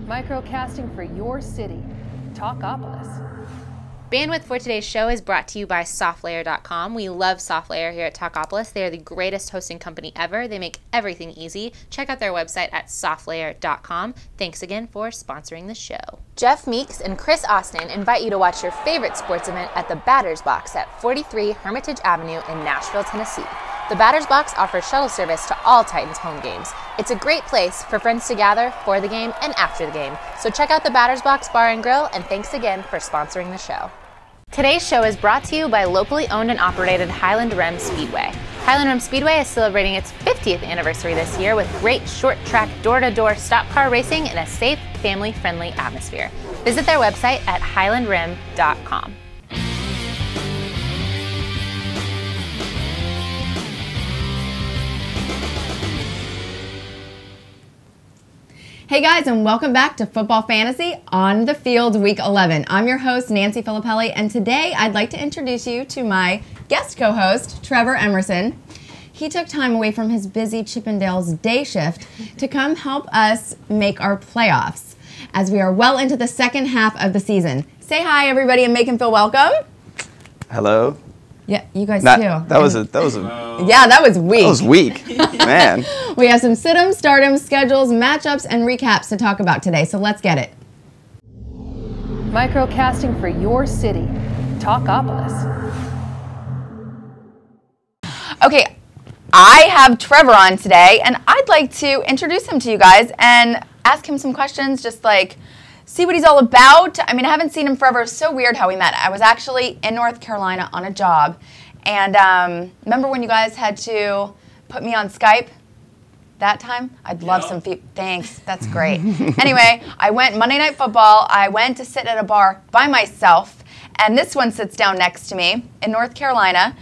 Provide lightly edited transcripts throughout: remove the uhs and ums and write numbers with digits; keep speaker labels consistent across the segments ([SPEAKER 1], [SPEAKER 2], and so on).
[SPEAKER 1] Microcasting for your city. Talkapolis.
[SPEAKER 2] Bandwidth for today's show is brought to you by SoftLayer.com. We love SoftLayer here at Talkapolis. They are the greatest hosting company ever. They make everything easy. Check out their website at SoftLayer.com. Thanks again for sponsoring the show. Jeff Meeks and Chris Austin invite you to watch your favorite sports event at the Batter's Box at 43 Hermitage Avenue in Nashville, Tennessee. The Batter's Box offers shuttle service to all Titans home games. It's a great place for friends to gather for the game and after the game. So check out the Batter's Box Bar and Grill, and thanks again for sponsoring the show. Today's show is brought to you by locally owned and operated Highland Rim Speedway. Highland Rim Speedway is celebrating its 50th anniversary this year with great short-track door-to-door stock car racing in a safe, family-friendly atmosphere. Visit their website at highlandrim.com.
[SPEAKER 3] Hey guys, and welcome back to Football Fantasy on the Field Week 11. I'm your host, Nanci Filippelli, and today I'd like to introduce you to my guest co-host, Trevor Emerson. He took time away from his busy Chippendales day shift to come help us make our playoffs, as we are well into the second half of the season. Say hi, everybody, and make him feel welcome.
[SPEAKER 4] Hello.
[SPEAKER 3] Yeah, you guys too.
[SPEAKER 4] That was weak.
[SPEAKER 3] That was weak,
[SPEAKER 4] man.
[SPEAKER 3] We have some sit-ems, start-ems, schedules, matchups, and recaps to talk about today, so let's get it.
[SPEAKER 1] Microcasting for your city. Talkapolis.
[SPEAKER 3] Okay, I have Trevor on today, and I'd like to introduce him to you guys and ask him some questions, just like see what he's all about. I mean, I haven't seen him forever. It's so weird how we met. I was actually in North Carolina on a job, and remember when you guys had to put me on Skype that time? I'd love some feedback. Thanks. That's great. Anyway, I went Monday Night Football. I went to sit at a bar by myself, and this one sits down next to me in North Carolina,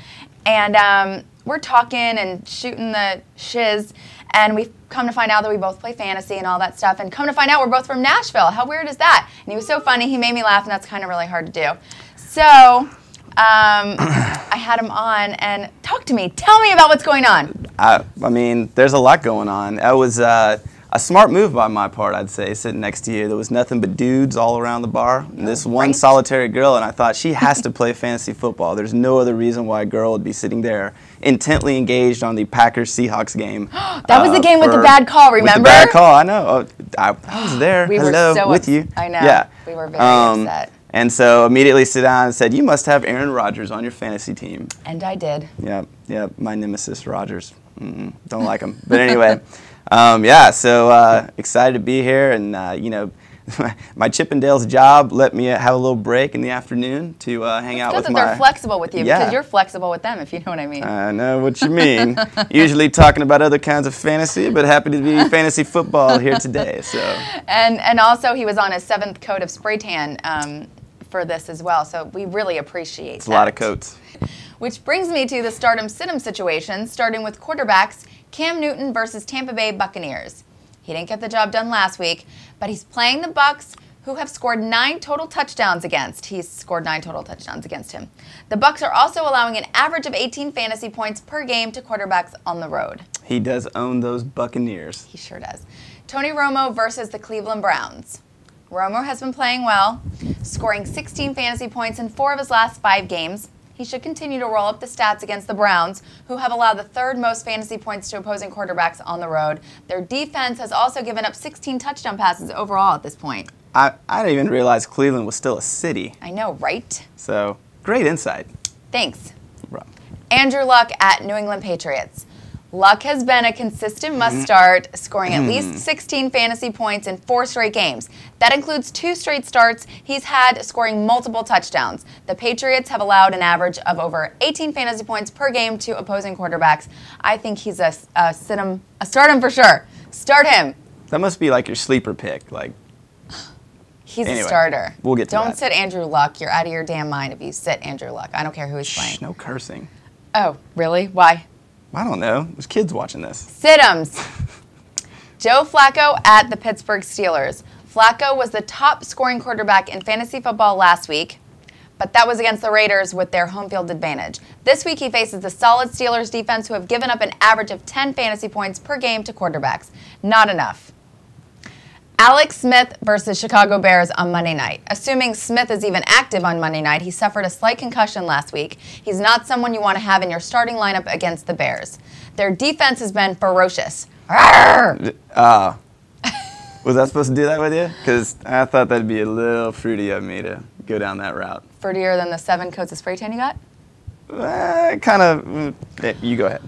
[SPEAKER 3] and we're talking and shooting the shiz, and we've come to find out that we both play fantasy and all that stuff, and come to find out we're both from Nashville. How weird is that? And he was so funny. He made me laugh, and that's kind of really hard to do. So I had him on, and talk to me. Tell me about what's going on.
[SPEAKER 4] I mean, there's a lot going on. That was a smart move by my part, I'd say, sitting next to you. There was nothing but dudes all around the bar. And this one solitary girl, and I thought she has to play fantasy football. There's no other reason why a girl would be sitting there intently engaged on the Packers-Seahawks game.
[SPEAKER 3] That was the game with the bad call, remember?
[SPEAKER 4] With the bad call, I know. I was there.
[SPEAKER 3] We
[SPEAKER 4] Hello,
[SPEAKER 3] were so
[SPEAKER 4] with you.
[SPEAKER 3] I know.
[SPEAKER 4] Yeah.
[SPEAKER 3] We were very upset.
[SPEAKER 4] And so immediately sit down and said, you must have Aaron Rodgers on your fantasy team.
[SPEAKER 3] And I did.
[SPEAKER 4] Yep, my nemesis, Rodgers. Don't like him. But anyway, so excited to be here. And, my Chippendales job let me have a little break in the afternoon to hang out with
[SPEAKER 3] they're flexible with you, because you're flexible with them, if you know what I mean.
[SPEAKER 4] I know what you mean. Usually talking about other kinds of fantasy, but happy to be fantasy football here today. So.
[SPEAKER 3] And also he was on his 7th coat of spray tan for this as well, so we really appreciate that.
[SPEAKER 4] It's a lot of coats.
[SPEAKER 3] Which brings me to the stardom sit-em situation, starting with quarterbacks, Cam Newton versus Tampa Bay Buccaneers. He didn't get the job done last week, but he's playing the Bucs, who have scored 9 total touchdowns against. He's scored 9 total touchdowns against him. The Bucs are also allowing an average of 18 fantasy points per game to quarterbacks on the road.
[SPEAKER 4] He does own those Buccaneers.
[SPEAKER 3] He sure does. Tony Romo versus the Cleveland Browns. Romo has been playing well, scoring 16 fantasy points in 4 of his last 5 games. He should continue to roll up the stats against the Browns, who have allowed the 3rd most fantasy points to opposing quarterbacks on the road. Their defense has also given up 16 touchdown passes overall at this point.
[SPEAKER 4] I didn't even realize Cleveland was still a city.
[SPEAKER 3] I know, right?
[SPEAKER 4] So, great insight.
[SPEAKER 3] Thanks.
[SPEAKER 4] Right.
[SPEAKER 3] Andrew Luck at New England Patriots. Luck has been a consistent must-start, scoring at least 16 fantasy points in 4 straight games. That includes 2 straight starts he's had scoring multiple touchdowns. The Patriots have allowed an average of over 18 fantasy points per game to opposing quarterbacks. I think he's a start him for sure. Start him.
[SPEAKER 4] That must be like your sleeper pick.
[SPEAKER 3] He's a starter.
[SPEAKER 4] We'll get to that.
[SPEAKER 3] Don't sit Andrew Luck. You're out of your damn mind if you sit Andrew Luck. I don't care who he's playing.
[SPEAKER 4] No cursing.
[SPEAKER 3] Oh, really? Why?
[SPEAKER 4] I don't know. There's kids watching this.
[SPEAKER 3] Sit-ems. Joe Flacco at the Pittsburgh Steelers. Flacco was the top scoring quarterback in fantasy football last week, but that was against the Raiders with their home field advantage. This week he faces the solid Steelers defense, who have given up an average of 10 fantasy points per game to quarterbacks. Not enough. Alex Smith versus Chicago Bears on Monday night. Assuming Smith is even active on Monday night, he suffered a slight concussion last week. He's not someone you want to have in your starting lineup against the Bears. Their defense has been ferocious.
[SPEAKER 4] Was I supposed to do that with you? Because I thought that'd be a little fruity of me to go down that route.
[SPEAKER 3] Fruitier than the 7 coats of spray tan you got?
[SPEAKER 4] Kind of. You go ahead.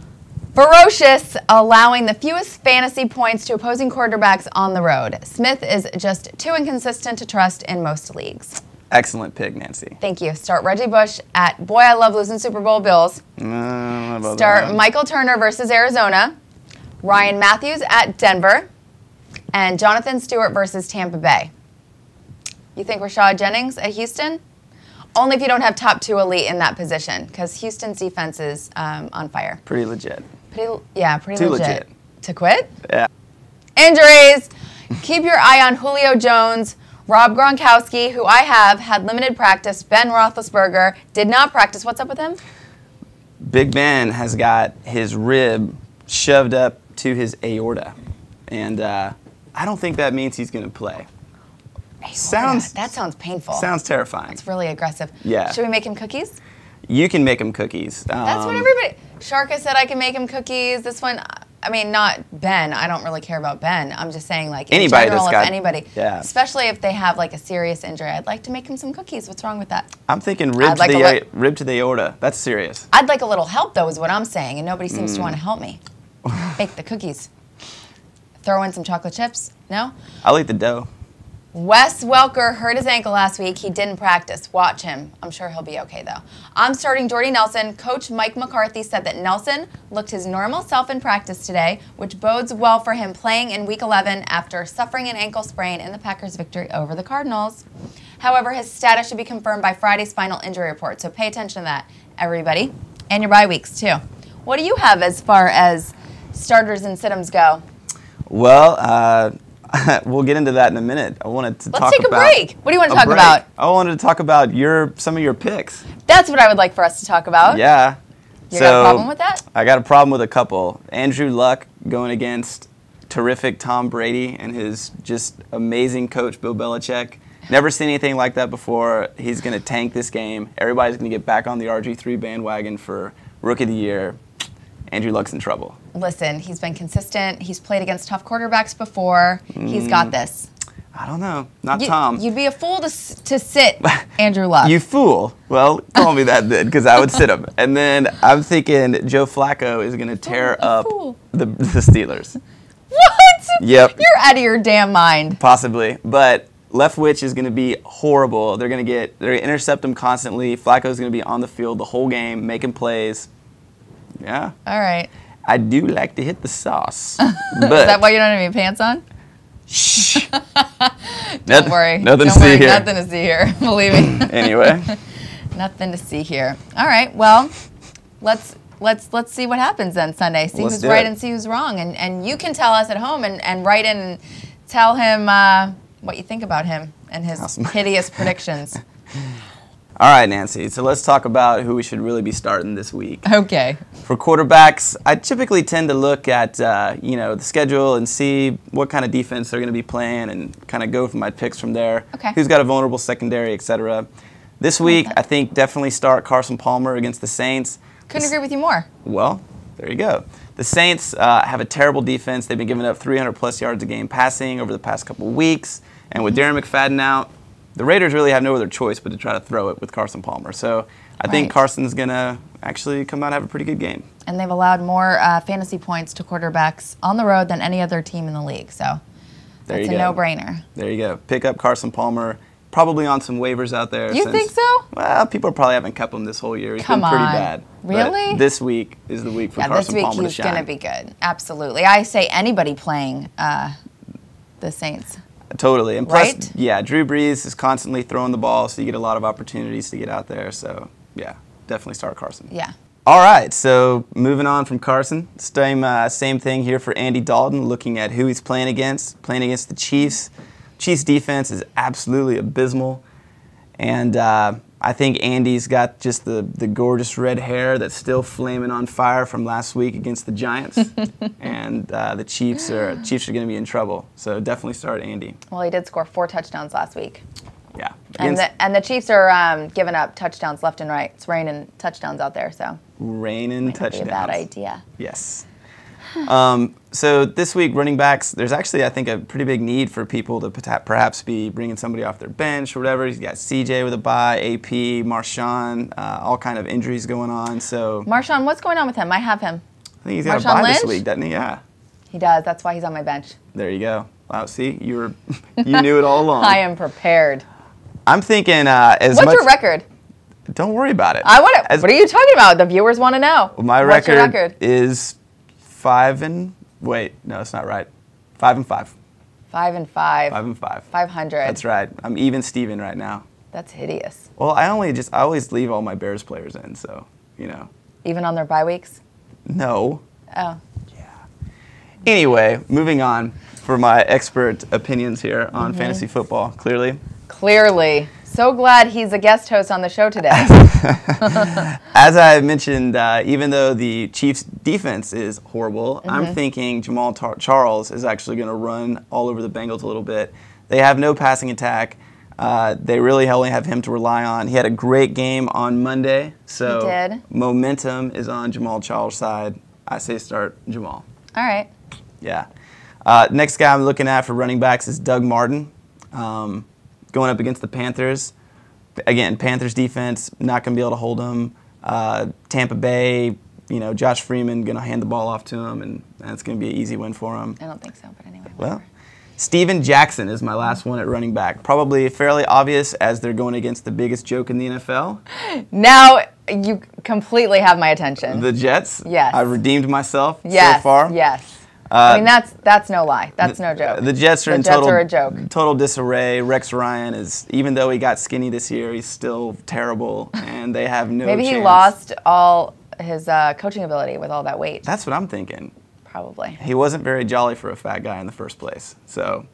[SPEAKER 3] Ferocious, allowing the fewest fantasy points to opposing quarterbacks on the road. Smith is just too inconsistent to trust in most leagues.
[SPEAKER 4] Excellent pick, Nancy.
[SPEAKER 3] Thank you. Start Reggie Bush at, boy, I love losing Super Bowl Bills. Start Michael Turner versus Arizona. Ryan Matthews at Denver. And Jonathan Stewart versus Tampa Bay. You think Rashad Jennings at Houston? Only if you don't have top 2 elite in that position, because Houston's defense is on fire.
[SPEAKER 4] Pretty legit.
[SPEAKER 3] Pretty
[SPEAKER 4] Too
[SPEAKER 3] legit. To quit?
[SPEAKER 4] Yeah.
[SPEAKER 3] Injuries. Keep your eye on Julio Jones, Rob Gronkowski, who I have had limited practice. Ben Roethlisberger did not practice. What's up with him?
[SPEAKER 4] Big Ben has got his rib shoved up to his aorta, and I don't think that means he's going to play.
[SPEAKER 3] That sounds painful.
[SPEAKER 4] Sounds terrifying.
[SPEAKER 3] It's really aggressive.
[SPEAKER 4] Yeah.
[SPEAKER 3] Should we make him cookies?
[SPEAKER 4] You can make him cookies.
[SPEAKER 3] That's what everybody... Sharka said I can make him cookies. This one, I mean, not Ben. I don't really care about Ben. I'm just saying, like, in
[SPEAKER 4] anybody
[SPEAKER 3] general,
[SPEAKER 4] that's got,
[SPEAKER 3] if anybody,
[SPEAKER 4] yeah.
[SPEAKER 3] especially if they have, like, a serious injury, I'd like to make him some cookies. What's wrong with that?
[SPEAKER 4] I'm thinking rib to the aorta. That's serious.
[SPEAKER 3] I'd like a little help, though, is what I'm saying, and nobody seems to want to help me. Bake the cookies. Throw in some chocolate chips? No?
[SPEAKER 4] I'll eat the dough.
[SPEAKER 3] Wes Welker hurt his ankle last week. He didn't practice. Watch him. I'm sure he'll be okay, though. I'm starting Jordy Nelson. Coach Mike McCarthy said that Nelson looked his normal self in practice today, which bodes well for him playing in Week 11 after suffering an ankle sprain in the Packers' victory over the Cardinals. However, his status should be confirmed by Friday's final injury report, so pay attention to that, everybody. And your bye weeks, too. What do you have as far as starters and sit-ems go?
[SPEAKER 4] Well, we'll get into that in a minute. I wanted to talk about...
[SPEAKER 3] Let's take a break. What do you want to talk about?
[SPEAKER 4] I wanted to talk about some of your picks.
[SPEAKER 3] That's what I would like for us to talk about.
[SPEAKER 4] Yeah.
[SPEAKER 3] You got a problem with that?
[SPEAKER 4] I got a problem with a couple. Andrew Luck going against terrific Tom Brady and his just amazing coach, Bill Belichick. Never seen anything like that before. He's going to tank this game. Everybody's going to get back on the RG3 bandwagon for Rookie of the Year. Andrew Luck's in trouble.
[SPEAKER 3] Listen, he's been consistent. He's played against tough quarterbacks before. He's got this.
[SPEAKER 4] I don't know. Not Tom.
[SPEAKER 3] You'd be a fool to sit Andrew Luck.
[SPEAKER 4] You fool. Well, call me that then, because I would sit him. And then I'm thinking Joe Flacco is going to tear up the Steelers.
[SPEAKER 3] What?
[SPEAKER 4] Yep.
[SPEAKER 3] You're out of your damn mind.
[SPEAKER 4] Possibly. But Leftwich is going to be horrible. They're going to intercept him constantly. Flacco's going to be on the field the whole game, making plays. Yeah.
[SPEAKER 3] All right.
[SPEAKER 4] I do like to hit the sauce.
[SPEAKER 3] But is that why you don't have any pants on?
[SPEAKER 4] Shh.
[SPEAKER 3] Don't worry.
[SPEAKER 4] Nothing to see here.
[SPEAKER 3] Nothing to see here. Believe me.
[SPEAKER 4] Anyway.
[SPEAKER 3] Nothing to see here. All right. Well, let's see what happens then Sunday. See who's right and see who's wrong. And you can tell us at home and write in and tell him what you think about him and his hideous predictions.
[SPEAKER 4] All right, Nancy. So let's talk about who we should really be starting this week.
[SPEAKER 3] Okay.
[SPEAKER 4] For quarterbacks, I typically tend to look at the schedule and see what kind of defense they're going to be playing and kind of go for my picks from there.
[SPEAKER 3] Okay.
[SPEAKER 4] Who's got a vulnerable secondary, etc. This week, I think definitely start Carson Palmer against the Saints.
[SPEAKER 3] Couldn't agree with you more.
[SPEAKER 4] Well, there you go. The Saints have a terrible defense. They've been giving up 300-plus yards a game passing over the past couple of weeks. And with Darren McFadden out, the Raiders really have no other choice but to try to throw it with Carson Palmer. So I think Carson's going to actually come out and have a pretty good game.
[SPEAKER 3] And they've allowed more fantasy points to quarterbacks on the road than any other team in the league. So that's a no-brainer.
[SPEAKER 4] There you go. Pick up Carson Palmer. Probably on some waivers out there.
[SPEAKER 3] You think so?
[SPEAKER 4] Well, people probably haven't kept him this whole year. He's been pretty bad.
[SPEAKER 3] Really?
[SPEAKER 4] But this week is the week for Carson Palmer to shine.
[SPEAKER 3] This week he's going to be good. Absolutely. I say anybody playing the Saints.
[SPEAKER 4] Totally. And plus, Drew Brees is constantly throwing the ball, so you get a lot of opportunities to get out there. So, yeah, definitely start Carson.
[SPEAKER 3] Yeah.
[SPEAKER 4] All right, so moving on from Carson, same thing here for Andy Dalton, looking at who he's playing against the Chiefs. Chiefs defense is absolutely abysmal, and I I think Andy's got just the gorgeous red hair that's still flaming on fire from last week against the Giants. And the Chiefs are going to be in trouble. So definitely start Andy.
[SPEAKER 3] Well, he did score 4 touchdowns last week.
[SPEAKER 4] Yeah.
[SPEAKER 3] And the Chiefs are giving up touchdowns left and right. It's raining touchdowns out there, so.
[SPEAKER 4] Raining touchdowns.
[SPEAKER 3] Be a bad idea.
[SPEAKER 4] Yes. So this week, running backs, there's actually, I think, a pretty big need for people to perhaps be bringing somebody off their bench or whatever. He's got CJ with a bye, AP, Marshawn, all kind of injuries going on. So
[SPEAKER 3] Marshawn, what's going on with him? I have him.
[SPEAKER 4] I think he's got a bye this week, doesn't he? Yeah.
[SPEAKER 3] He does. That's why he's on my bench.
[SPEAKER 4] There you go. Wow, see, you knew it all along.
[SPEAKER 3] I am prepared.
[SPEAKER 4] I'm thinking
[SPEAKER 3] What's your record?
[SPEAKER 4] Don't worry about it.
[SPEAKER 3] What are you talking about? The viewers want to know.
[SPEAKER 4] Well, my record is 5 and no, it's not right. 5 and 5.
[SPEAKER 3] 5 and 5.
[SPEAKER 4] 5 and 5.
[SPEAKER 3] 500.
[SPEAKER 4] That's right. I'm even Steven right now.
[SPEAKER 3] That's hideous.
[SPEAKER 4] Well, I always leave all my Bears players in, so
[SPEAKER 3] Even on their bye weeks?
[SPEAKER 4] No.
[SPEAKER 3] Oh.
[SPEAKER 4] Yeah. Anyway, moving on for my expert opinions here on fantasy football. Clearly.
[SPEAKER 3] So glad he's a guest host on the show today.
[SPEAKER 4] As I mentioned, even though the Chiefs' defense is horrible, I'm thinking Jamal Charles is actually going to run all over the Bengals a little bit. They have no passing attack. They really only have him to rely on. He had a great game on Monday, so
[SPEAKER 3] he did.
[SPEAKER 4] Momentum is on Jamal Charles' side. I say start Jamal.
[SPEAKER 3] All right.
[SPEAKER 4] Yeah. Next guy I'm looking at for running backs is Doug Martin. Going up against the Panthers. Again, Panthers defense, not going to be able to hold him. Tampa Bay, Josh Freeman going to hand the ball off to him, and it's going to be an easy win for him.
[SPEAKER 3] I don't think so, but anyway.
[SPEAKER 4] Well, Steven Jackson is my last one at running back. Probably fairly obvious as they're going against the biggest joke in the NFL.
[SPEAKER 3] Now you completely have my attention.
[SPEAKER 4] The Jets.
[SPEAKER 3] Yes.
[SPEAKER 4] I've redeemed myself so
[SPEAKER 3] yes,
[SPEAKER 4] far.
[SPEAKER 3] Yes. I mean, that's no lie. That's no joke.
[SPEAKER 4] The Jets are
[SPEAKER 3] the
[SPEAKER 4] in
[SPEAKER 3] Jets are a joke.
[SPEAKER 4] Total disarray. Rex Ryan is, even though he got skinny this year, he's still terrible, and they have no
[SPEAKER 3] Maybe
[SPEAKER 4] chance.
[SPEAKER 3] he lost all his coaching ability with all that weight.
[SPEAKER 4] That's what I'm thinking.
[SPEAKER 3] Probably.
[SPEAKER 4] He wasn't very jolly for a fat guy in the first place, so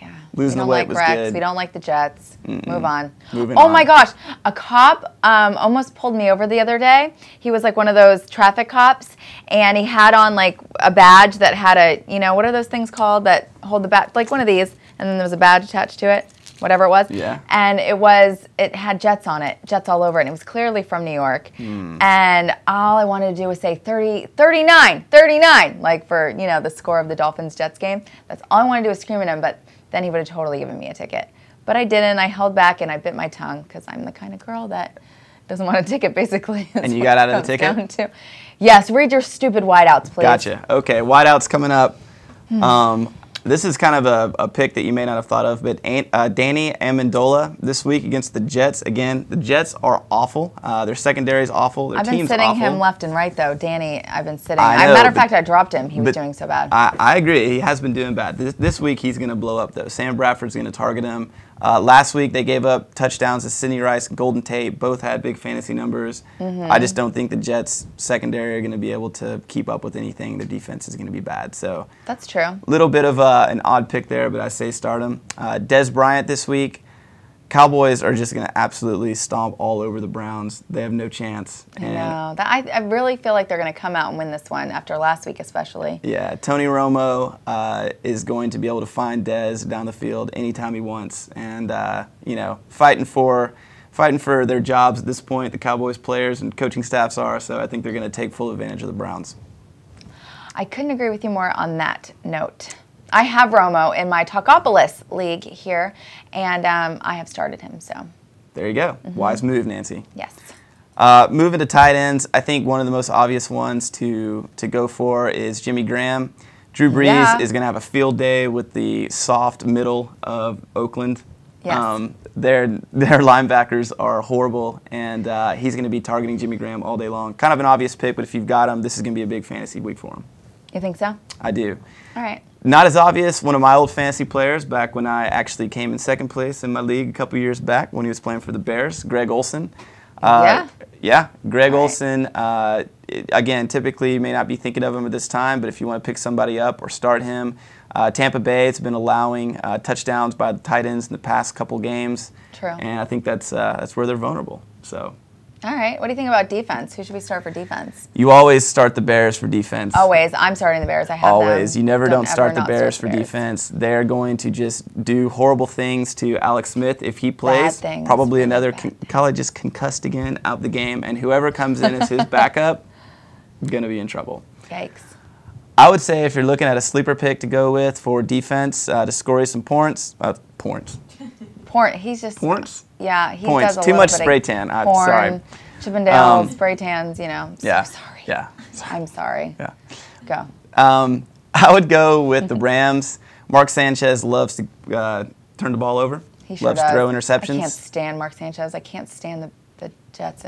[SPEAKER 3] yeah.
[SPEAKER 4] losing the weight was good.
[SPEAKER 3] We don't like the Jets. Move on.
[SPEAKER 4] Moving
[SPEAKER 3] oh
[SPEAKER 4] on.
[SPEAKER 3] my gosh, a cop almost pulled me over the other day. He was like one of those traffic cops, and he had on like a badge that had a, what are those things called that hold the badge, like one of these, and then there was a badge attached to it, whatever it was.
[SPEAKER 4] Yeah.
[SPEAKER 3] And it had Jets on it, Jets all over it, and it was clearly from New York. And all I wanted to do was say 39, like for, the score of the Dolphins-Jets game. That's all I wanted to do was scream at him, but then he would have totally given me a ticket. But I didn't. I held back and I bit my tongue because I'm the kind of girl that doesn't want a ticket, basically.
[SPEAKER 4] And you got out of the ticket?
[SPEAKER 3] Yes, read your stupid wideouts, please.
[SPEAKER 4] Gotcha. Okay, wideouts coming up. This is kind of a pick that you may not have thought of, but Danny Amendola this week against the Jets. Again, the Jets are awful. Their secondary is awful. Their team's awful.
[SPEAKER 3] I've been sitting him left and right, though. Danny, I've been sitting.
[SPEAKER 4] I know,
[SPEAKER 3] matter of fact, I dropped him. He was doing so bad.
[SPEAKER 4] I agree. He has been doing bad. This week, he's going to blow up, though. Sam Bradford's going to target him. Last week, they gave up touchdowns to Sidney Rice, Golden Tate. Both had big fantasy numbers. I just don't think the Jets' secondary are going to be able to keep up with anything. Their defense is going to be bad. So
[SPEAKER 3] that's true.
[SPEAKER 4] A little bit of an odd pick there, but I say start him. Dez Bryant this week. Cowboys are just going to absolutely stomp all over the Browns. They have no chance.
[SPEAKER 3] I know. I really feel like they're going to come out and win this one after last week especially.
[SPEAKER 4] Yeah, Tony Romo is going to be able to find Dez down the field anytime he wants. And, fighting for their jobs at this point, the Cowboys players and coaching staffs are. So I think they're going to take full advantage of the Browns.
[SPEAKER 3] I couldn't agree with you more on that note. I have Romo in my Talkapolis league here, and I have started him. So
[SPEAKER 4] there you go. Wise move, Nancy.
[SPEAKER 3] Yes.
[SPEAKER 4] Moving to tight ends, I think one of the most obvious ones to go for is Jimmy Graham. Drew Brees is going to have a field day with the soft middle of Oakland.
[SPEAKER 3] Yes.
[SPEAKER 4] Their linebackers are horrible, and he's going to be targeting Jimmy Graham all day long. Kind of an obvious pick, but if you've got him, this is going to be a big fantasy week for him.
[SPEAKER 3] You think so?
[SPEAKER 4] I do.
[SPEAKER 3] All right.
[SPEAKER 4] Not as obvious, one of my old fantasy players back when I actually came in second place in my league a couple years back when he was playing for the Bears, Greg Olsen.
[SPEAKER 3] Yeah,
[SPEAKER 4] Greg Olsen again, typically you may not be thinking of him at this time, but if you want to pick somebody up or start him, Tampa Bay has been allowing touchdowns by the tight ends in the past couple games.
[SPEAKER 3] True.
[SPEAKER 4] And I think that's where they're vulnerable. So.
[SPEAKER 3] All right. What do you think about defense? Who should we start for defense?
[SPEAKER 4] You always start the Bears for defense.
[SPEAKER 3] Always. I'm starting the Bears. I have
[SPEAKER 4] always.
[SPEAKER 3] them.
[SPEAKER 4] You never don't start the
[SPEAKER 3] not
[SPEAKER 4] Bears
[SPEAKER 3] start
[SPEAKER 4] for
[SPEAKER 3] the Bears.
[SPEAKER 4] defense. They're going to just do horrible things to Alex Smith if he plays.
[SPEAKER 3] Bad things.
[SPEAKER 4] Probably
[SPEAKER 3] Really
[SPEAKER 4] another
[SPEAKER 3] bad
[SPEAKER 4] probably just concussed again out the game, and whoever comes in as his backup going to be in trouble.
[SPEAKER 3] Yikes.
[SPEAKER 4] I would say if you're looking at a sleeper pick to go with for defense to score you some points.
[SPEAKER 3] He's just
[SPEAKER 4] Points?
[SPEAKER 3] Yeah, he
[SPEAKER 4] Points.
[SPEAKER 3] does a
[SPEAKER 4] Too
[SPEAKER 3] little
[SPEAKER 4] much
[SPEAKER 3] bit
[SPEAKER 4] spray
[SPEAKER 3] of
[SPEAKER 4] tan.
[SPEAKER 3] porn,
[SPEAKER 4] Sorry.
[SPEAKER 3] Chippendales, spray tans, you know.
[SPEAKER 4] Yeah.
[SPEAKER 3] So sorry.
[SPEAKER 4] Yeah.
[SPEAKER 3] I'm sorry.
[SPEAKER 4] Yeah.
[SPEAKER 3] Go.
[SPEAKER 4] I would go with the Rams. Mark Sanchez loves to turn the ball over.
[SPEAKER 3] He sure
[SPEAKER 4] loves
[SPEAKER 3] does.
[SPEAKER 4] to throw interceptions.
[SPEAKER 3] I can't stand Mark Sanchez. I can't stand the Jets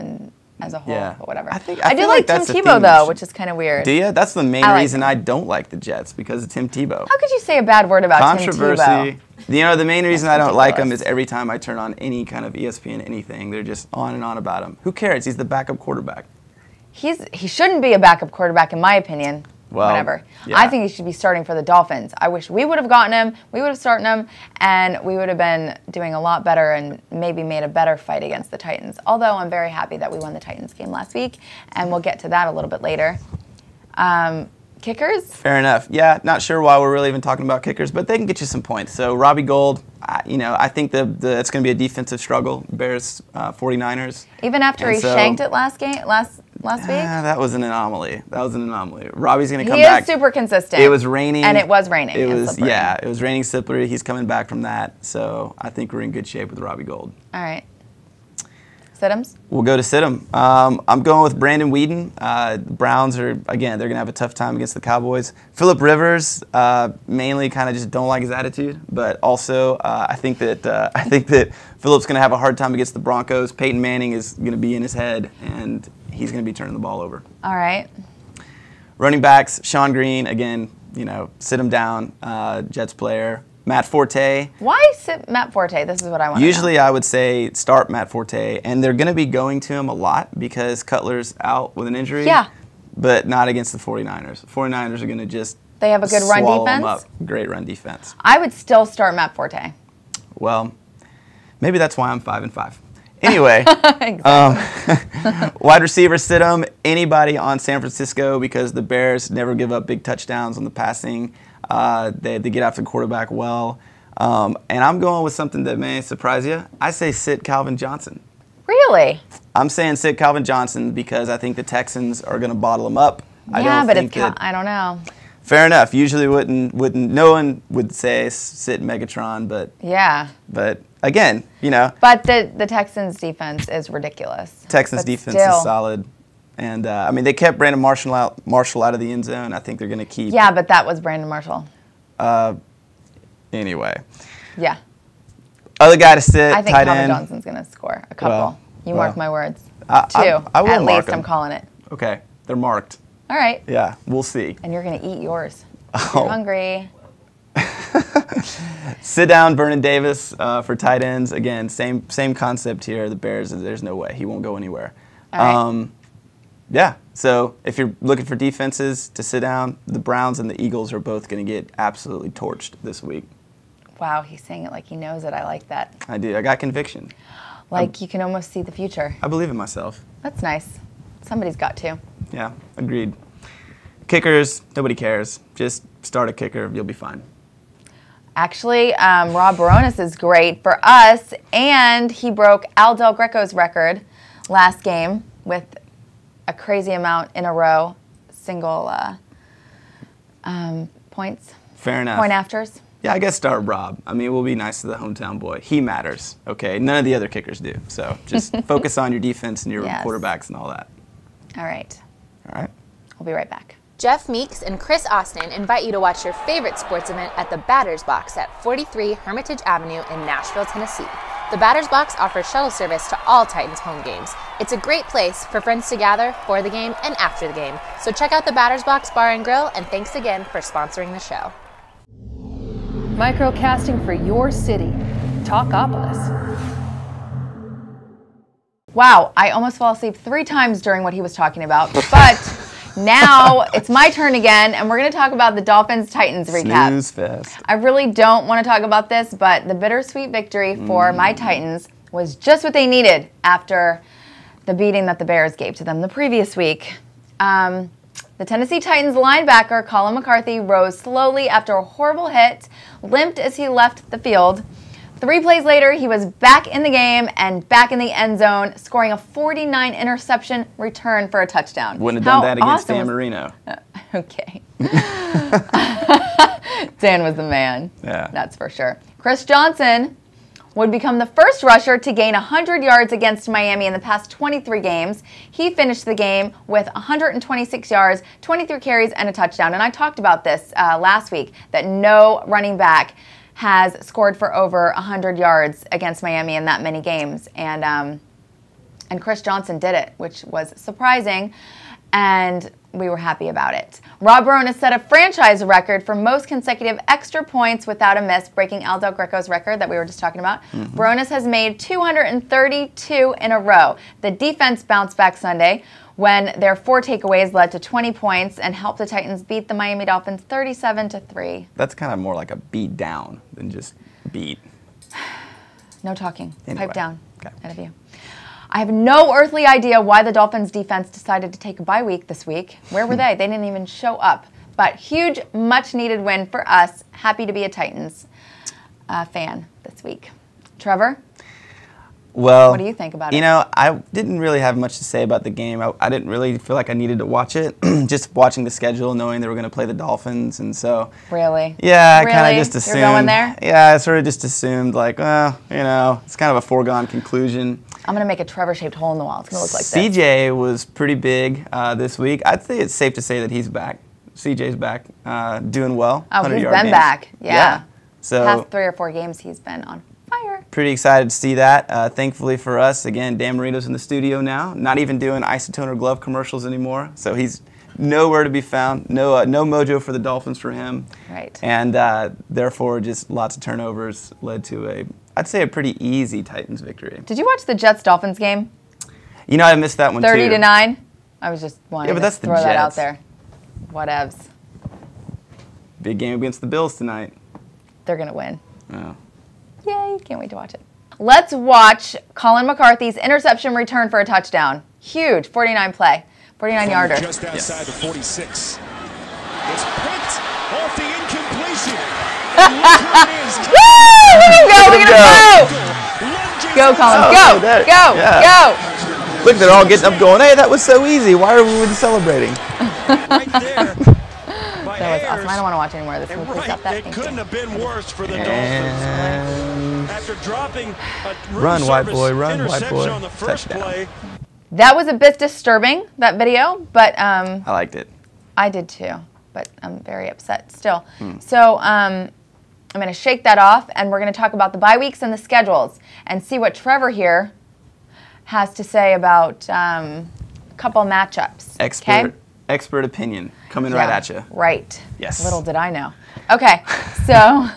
[SPEAKER 3] as a whole,
[SPEAKER 4] Yeah.
[SPEAKER 3] but whatever.
[SPEAKER 4] I
[SPEAKER 3] do
[SPEAKER 4] feel
[SPEAKER 3] like Tim
[SPEAKER 4] that's the
[SPEAKER 3] Tebow,
[SPEAKER 4] theme.
[SPEAKER 3] though, which is kind of weird.
[SPEAKER 4] Do you? That's the main
[SPEAKER 3] I like
[SPEAKER 4] reason
[SPEAKER 3] him.
[SPEAKER 4] I don't like the Jets, because of Tim Tebow.
[SPEAKER 3] How could you say a bad word about Tim Tebow?
[SPEAKER 4] Controversy. You know, the main reason I don't like him
[SPEAKER 3] ridiculous.
[SPEAKER 4] is every time I turn on any kind of ESPN anything, they're just on and on about him. Who cares? He's the backup quarterback.
[SPEAKER 3] He shouldn't be a backup quarterback, in my opinion.
[SPEAKER 4] Well,
[SPEAKER 3] Whatever.
[SPEAKER 4] yeah.
[SPEAKER 3] I think he should be starting for the Dolphins. I wish we would have gotten him, we would have started him, and we would have been doing a lot better and maybe made a better fight against the Titans. Although I'm very happy that we won the Titans game last week, and we'll get to that a little bit later. Kickers?
[SPEAKER 4] Fair enough. Yeah, not sure why we're really even talking about kickers, but they can get you some points. So Robbie Gould, I think it's going to be a defensive struggle. Bears, 49ers.
[SPEAKER 3] Even after he shanked it last week?
[SPEAKER 4] That was an anomaly. Robbie's going to come
[SPEAKER 3] He
[SPEAKER 4] back.
[SPEAKER 3] is super consistent.
[SPEAKER 4] It was raining.
[SPEAKER 3] And it was raining.
[SPEAKER 4] It
[SPEAKER 3] and
[SPEAKER 4] was
[SPEAKER 3] slippery.
[SPEAKER 4] it was raining slippery. He's coming back from that, so I think we're in good shape with Robbie Gould.
[SPEAKER 3] All right. Siddums?
[SPEAKER 4] We'll go to Sidham. I'm going with Brandon Whedon. The Browns they're going to have a tough time against the Cowboys. Phillip Rivers, mainly kind of just don't like his attitude, but also I think that Phillip's going to have a hard time against the Broncos. Peyton Manning is going to be in his head, and he's going to be turning the ball over.
[SPEAKER 3] All right.
[SPEAKER 4] Running backs, Sean Green, again, sit him down, Jets player. Matt Forte.
[SPEAKER 3] Why sit Matt Forte? This is what I want to know.
[SPEAKER 4] Usually I would say start Matt Forte, and they're going to be going to him a lot because Cutler's out with an injury.
[SPEAKER 3] Yeah.
[SPEAKER 4] But not against the 49ers. The 49ers are going to just
[SPEAKER 3] They have a good run
[SPEAKER 4] swallow
[SPEAKER 3] defense?
[SPEAKER 4] him up. Great run defense.
[SPEAKER 3] I would still start Matt Forte.
[SPEAKER 4] Well, maybe that's why I'm 5-5. Anyway,
[SPEAKER 3] Exactly.
[SPEAKER 4] wide receiver, sit 'em. Anybody on San Francisco, because the Bears never give up big touchdowns on the passing. They get after the quarterback well. And I'm going with something that may surprise you. I say sit Calvin Johnson.
[SPEAKER 3] Really?
[SPEAKER 4] I'm saying sit Calvin Johnson because I think the Texans are going to bottle him up. I
[SPEAKER 3] don't know.
[SPEAKER 4] Fair enough. Usually no one would say sit Megatron, but
[SPEAKER 3] Yeah.
[SPEAKER 4] But again,
[SPEAKER 3] But the Texans' defense is ridiculous.
[SPEAKER 4] Texans'
[SPEAKER 3] But
[SPEAKER 4] defense
[SPEAKER 3] still.
[SPEAKER 4] is solid. And, they kept Brandon Marshall out of the end zone. I think they're going to keep.
[SPEAKER 3] Yeah, but that was Brandon Marshall.
[SPEAKER 4] Anyway.
[SPEAKER 3] Yeah.
[SPEAKER 4] Other guy to sit,
[SPEAKER 3] I think
[SPEAKER 4] tight
[SPEAKER 3] Calvin
[SPEAKER 4] end.
[SPEAKER 3] Johnson's going to score a couple. You mark my words.
[SPEAKER 4] I
[SPEAKER 3] 2.
[SPEAKER 4] will
[SPEAKER 3] At
[SPEAKER 4] mark
[SPEAKER 3] least
[SPEAKER 4] them.
[SPEAKER 3] I'm calling it.
[SPEAKER 4] Okay, they're marked.
[SPEAKER 3] All right.
[SPEAKER 4] Yeah, we'll see.
[SPEAKER 3] And you're going to eat yours.
[SPEAKER 4] Oh.
[SPEAKER 3] You're hungry.
[SPEAKER 4] Sit down, Vernon Davis for tight ends. Again, same concept here. The Bears, there's no way. He won't go anywhere.
[SPEAKER 3] All right.
[SPEAKER 4] Yeah, so if you're looking for defenses to sit down, the Browns and the Eagles are both going to get absolutely torched this week.
[SPEAKER 3] Wow, he's saying it like he knows it. I like that.
[SPEAKER 4] I do. I got conviction.
[SPEAKER 3] Like you can almost see the future.
[SPEAKER 4] I believe in myself.
[SPEAKER 3] That's nice. Somebody's got to.
[SPEAKER 4] Yeah, agreed. Kickers, nobody cares. Just start a kicker. You'll be fine.
[SPEAKER 3] Actually, Rob Baronis is great for us, and he broke Al Del Greco's record last game with a crazy amount in a row, single points.
[SPEAKER 4] Fair enough.
[SPEAKER 3] Point afters.
[SPEAKER 4] Yeah, I guess start Rob. I mean, we'll be nice to the hometown boy. He matters, okay? None of the other kickers do. So just focus on your defense and your
[SPEAKER 3] Yes.
[SPEAKER 4] quarterbacks and all that.
[SPEAKER 3] All right.
[SPEAKER 4] All right?
[SPEAKER 3] We'll be right back.
[SPEAKER 2] Jeff Meeks and Chris Austin invite you to watch your favorite sports event at the Batters Box at 43 Hermitage Avenue in Nashville, Tennessee. The Batters Box offers shuttle service to all Titans home games. It's a great place for friends to gather for the game and after the game. So check out the Batters Box Bar and Grill, and thanks again for sponsoring the show.
[SPEAKER 1] Microcasting for your city. Talkapolis.
[SPEAKER 3] Wow, I almost fell asleep 3 times during what he was talking about, but now it's my turn again, and we're going to talk about the Dolphins-Titans recap.
[SPEAKER 4] Snooze fest.
[SPEAKER 3] I really don't want to talk about this, but the bittersweet victory for my Titans was just what they needed after the beating that the Bears gave to them the previous week. The Tennessee Titans linebacker, Colin McCarthy, rose slowly after a horrible hit, limped as he left the field. 3 plays later, he was back in the game and back in the end zone, scoring a 49 interception return for a touchdown.
[SPEAKER 4] Wouldn't have done that against Dan Marino.
[SPEAKER 3] Okay. Dan was the man.
[SPEAKER 4] Yeah.
[SPEAKER 3] That's for sure. Chris Johnson would become the first rusher to gain 100 yards against Miami in the past 23 games. He finished the game with 126 yards, 23 carries, and a touchdown. And I talked about this last week, that no running back has scored for over 100 yards against Miami in that many games. And Chris Johnson did it, which was surprising, and we were happy about it. Rob Baronis set a franchise record for most consecutive extra points without a miss, breaking Al Del Greco's record that we were just talking about. Baronis has made 232 in a row. The defense bounced back Sunday when their 4 takeaways led to 20 points and helped the Titans beat the Miami Dolphins 37-3.
[SPEAKER 4] That's kind of more like a beat down than just beat.
[SPEAKER 3] No talking.
[SPEAKER 4] Anyway.
[SPEAKER 3] Pipe down.
[SPEAKER 4] Okay.
[SPEAKER 3] Out of you. I have no earthly idea why the Dolphins defense decided to take a bye week this week. Where were they? They didn't even show up. But huge, much-needed win for us. Happy to be a Titans fan this week. Trevor?
[SPEAKER 4] Well,
[SPEAKER 3] what do you think about it?
[SPEAKER 4] You know, I didn't really have much to say about the game. I didn't really feel like I needed to watch it. Just watching the schedule, knowing they were going to play the Dolphins, and so.
[SPEAKER 3] Really?
[SPEAKER 4] Yeah,
[SPEAKER 3] really?
[SPEAKER 4] I kind of just assumed.
[SPEAKER 3] You're going there?
[SPEAKER 4] Yeah, I sort of just assumed, like, well, you know, it's kind of a foregone conclusion.
[SPEAKER 3] I'm going to make a Trevor-shaped hole in the wall. It's going to look like this.
[SPEAKER 4] CJ was pretty big this week. I'd say it's safe to say that he's back. CJ's back, doing well.
[SPEAKER 3] Oh, he's been
[SPEAKER 4] games.
[SPEAKER 3] back. Yeah.
[SPEAKER 4] So
[SPEAKER 3] past 3 or 4 games, he's been on fire.
[SPEAKER 4] Pretty excited to see that. Thankfully for us, again, Dan Marino's in the studio now. Not even doing isotoner glove commercials anymore. So he's nowhere to be found. No mojo for the Dolphins for him.
[SPEAKER 3] Right.
[SPEAKER 4] And therefore, just lots of turnovers led to I'd say a pretty easy Titans victory.
[SPEAKER 3] Did you watch the Jets-Dolphins game?
[SPEAKER 4] You know, I missed that one
[SPEAKER 3] 30
[SPEAKER 4] too.
[SPEAKER 3] 30-9? I was just wanting to throw that out
[SPEAKER 4] Jets.
[SPEAKER 3] there. Whatevs.
[SPEAKER 4] Big game against the Bills tonight.
[SPEAKER 3] They're going to win.
[SPEAKER 4] Oh.
[SPEAKER 3] Yay, can't wait to watch it. Let's watch Colin McCarthy's interception return for a touchdown. Huge, 49 play, 49-yarder.
[SPEAKER 5] Just outside the 46. It's picked off the incompletion. And look who it is.
[SPEAKER 3] Woo! Look at him go, look at him go! Go, Colin, go, go.
[SPEAKER 4] Look, they're all getting up going, hey, that was so easy. Why are we celebrating?
[SPEAKER 5] Right there.
[SPEAKER 3] That was awesome. I don't want to watch any more of this. Please stop that.
[SPEAKER 5] It couldn't have been worse for the Dolphins. After dropping a
[SPEAKER 4] Run, white boy, run, white
[SPEAKER 5] interception
[SPEAKER 4] boy.
[SPEAKER 5] on the first play.
[SPEAKER 3] That was a bit disturbing, that video, but
[SPEAKER 4] I liked it.
[SPEAKER 3] I did too, but I'm very upset still. So I'm going to shake that off, and we're going to talk about the bye weeks and the schedules and see what Trevor here has to say about a couple matchups.
[SPEAKER 4] Expert opinion coming right at you.
[SPEAKER 3] Right.
[SPEAKER 4] Yes.
[SPEAKER 3] Little did I know. Okay, so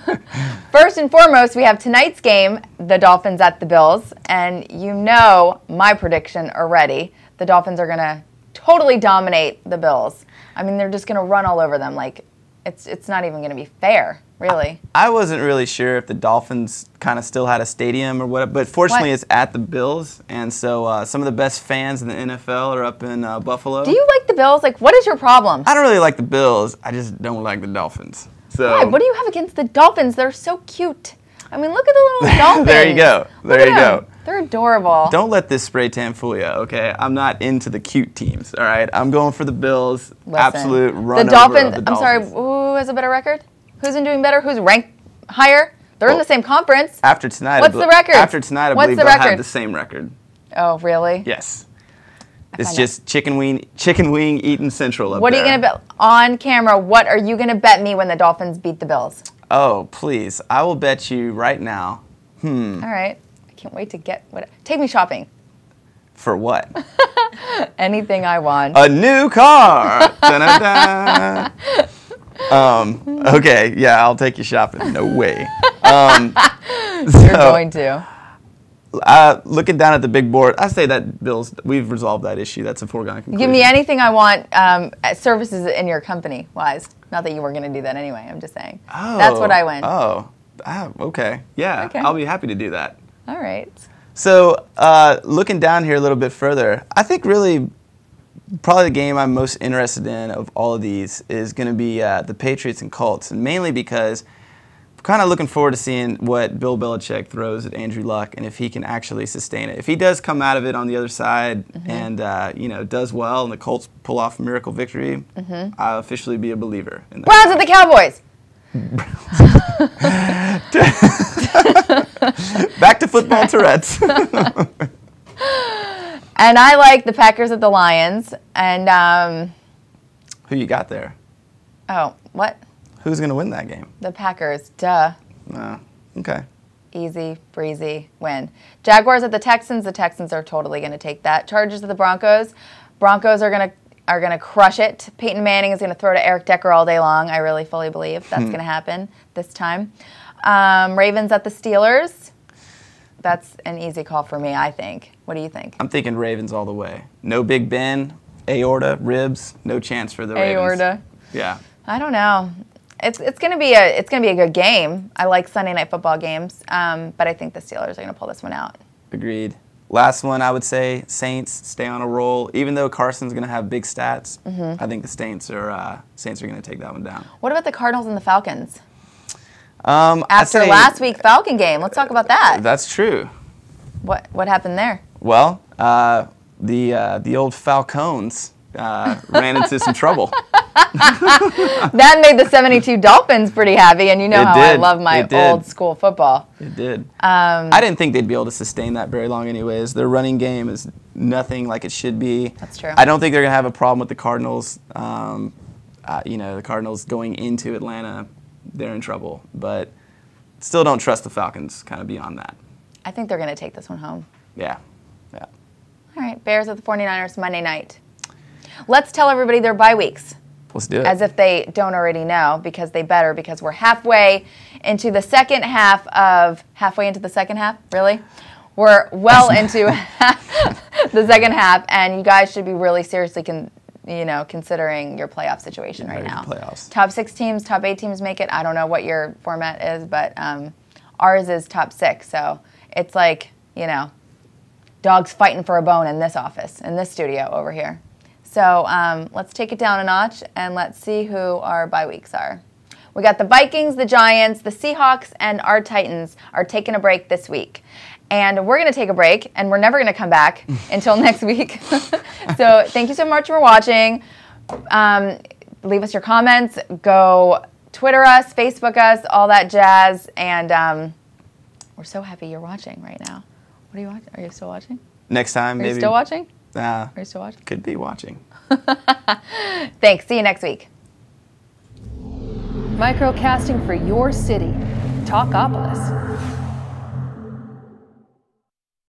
[SPEAKER 3] first and foremost, we have tonight's game, the Dolphins at the Bills, and you know my prediction already. The Dolphins are going to totally dominate the Bills. I mean, they're just going to run all over them. Like, it's not even going to be fair, really.
[SPEAKER 4] I wasn't really sure if the Dolphins kind of still had a stadium or what, but fortunately it's at the Bills, and so some of the best fans in the NFL are up in Buffalo.
[SPEAKER 3] Do you like the Bills? Like, what is your problem?
[SPEAKER 4] I don't really like the Bills. I just don't like the Dolphins. So
[SPEAKER 3] Why? What do you have against the Dolphins? They're so cute. I mean, look at the little Dolphins.
[SPEAKER 4] There you go. There you go.
[SPEAKER 3] They're adorable.
[SPEAKER 4] Don't let this spray tan fool you, okay? I'm not into the cute teams, all right? I'm going for the Bills.
[SPEAKER 3] Listen,
[SPEAKER 4] Absolute run
[SPEAKER 3] the Dolphins.
[SPEAKER 4] over of the
[SPEAKER 3] I'm sorry.
[SPEAKER 4] Dolphins.
[SPEAKER 3] Who has a better record? Who's been doing better? Who's ranked higher? They're in the same conference.
[SPEAKER 4] After tonight,
[SPEAKER 3] What's the record?
[SPEAKER 4] After tonight, I believe they'll have the same record.
[SPEAKER 3] Oh, really?
[SPEAKER 4] Yes. It's just chicken wing eating central up
[SPEAKER 3] What
[SPEAKER 4] there.
[SPEAKER 3] are you going to bet on camera? What are you going to bet me when the Dolphins beat the Bills?
[SPEAKER 4] Oh, please. I will bet you right now.
[SPEAKER 3] All right. I can't wait to get what. Take me shopping.
[SPEAKER 4] For what?
[SPEAKER 3] Anything I want.
[SPEAKER 4] A new car. Da-da-da. Okay, yeah, I'll take you shopping. No way.
[SPEAKER 3] You're going to.
[SPEAKER 4] Looking down at the big board, I say that Bills, we've resolved that issue. That's a foregone conclusion.
[SPEAKER 3] Give me anything I want, services in your company wise. Not that you were going to do that anyway. I'm just saying.
[SPEAKER 4] Oh,
[SPEAKER 3] that's what I win.
[SPEAKER 4] Okay. Yeah,
[SPEAKER 3] Okay.
[SPEAKER 4] I'll be happy to do that.
[SPEAKER 3] All right.
[SPEAKER 4] So looking down here a little bit further, I think really probably the game I'm most interested in of all of these is going to be the Patriots and Colts, and mainly because I'm kind of looking forward to seeing what Bill Belichick throws at Andrew Luck and if he can actually sustain it. If he does come out of it on the other side and does well and the Colts pull off a miracle victory, I'll officially be a believer in that.
[SPEAKER 3] Browns at the Cowboys.
[SPEAKER 4] Back to football Tourette's.
[SPEAKER 3] And I like the Packers at the Lions. And
[SPEAKER 4] Who you got there?
[SPEAKER 3] oh, what?
[SPEAKER 4] Who's going to win that game?
[SPEAKER 3] The Packers. Duh.
[SPEAKER 4] Okay.
[SPEAKER 3] Easy, breezy win. Jaguars at the Texans. The Texans are totally going to take that. Chargers at the Broncos. Broncos are going to crush it. Peyton Manning is going to throw to Eric Decker all day long. I really fully believe that's going to happen this time. Ravens at the Steelers. That's an easy call for me, I think. What do you think?
[SPEAKER 4] I'm thinking Ravens all the way. No Big Ben, aorta, ribs, no chance for the Ravens.
[SPEAKER 3] Aorta.
[SPEAKER 4] Yeah.
[SPEAKER 3] I don't know. It's gonna be a good game. I like Sunday night football games, but I think the Steelers are gonna pull this one out.
[SPEAKER 4] Agreed. Last one, I would say Saints stay on a roll. Even though Carson's gonna have big stats, I think the Saints are gonna take that one down.
[SPEAKER 3] What about the Cardinals and the Falcons?
[SPEAKER 4] I'd
[SPEAKER 3] After
[SPEAKER 4] say
[SPEAKER 3] last week's Falcon game, let's talk about that.
[SPEAKER 4] That's true.
[SPEAKER 3] What happened there?
[SPEAKER 4] Well, the old Falcons ran into some trouble.
[SPEAKER 3] That made the 72 Dolphins pretty happy, and you know how I love my old school football.
[SPEAKER 4] It did. I didn't think they'd be able to sustain that very long anyways. Their running game is nothing like it should be.
[SPEAKER 3] That's true.
[SPEAKER 4] I don't think they're going to have a problem with the Cardinals. The Cardinals going into Atlanta, they're in trouble. But still don't trust the Falcons kind of beyond that.
[SPEAKER 3] I think they're going to take this one home.
[SPEAKER 4] Yeah.
[SPEAKER 3] All right, Bears at the 49ers Monday night. Let's tell everybody their bye weeks.
[SPEAKER 4] Let's do it.
[SPEAKER 3] As if they don't already know, because they better, because we're halfway into the second half. Really? We're well into the second half, and you guys should be really seriously considering your playoff situation right now.
[SPEAKER 4] Playoffs.
[SPEAKER 3] Top 6 teams, top 8 teams make it. I don't know what your format is, but ours is top 6. So it's like, dogs fighting for a bone in this office, in this studio over here. So let's take it down a notch, and let's see who our bye weeks are. We got the Vikings, the Giants, the Seahawks, and our Titans are taking a break this week. And we're going to take a break, and we're never going to come back until next week. So thank you so much for watching. Leave us your comments. Go Twitter us, Facebook us, all that jazz. And we're so happy you're watching right now. What are you watching? Are you still watching?
[SPEAKER 4] Next time, maybe.
[SPEAKER 3] Are you still watching?
[SPEAKER 4] Are
[SPEAKER 3] you still watching?
[SPEAKER 4] Could be watching.
[SPEAKER 3] Thanks. See you next week.
[SPEAKER 1] Microcasting for your city. Talkapolis.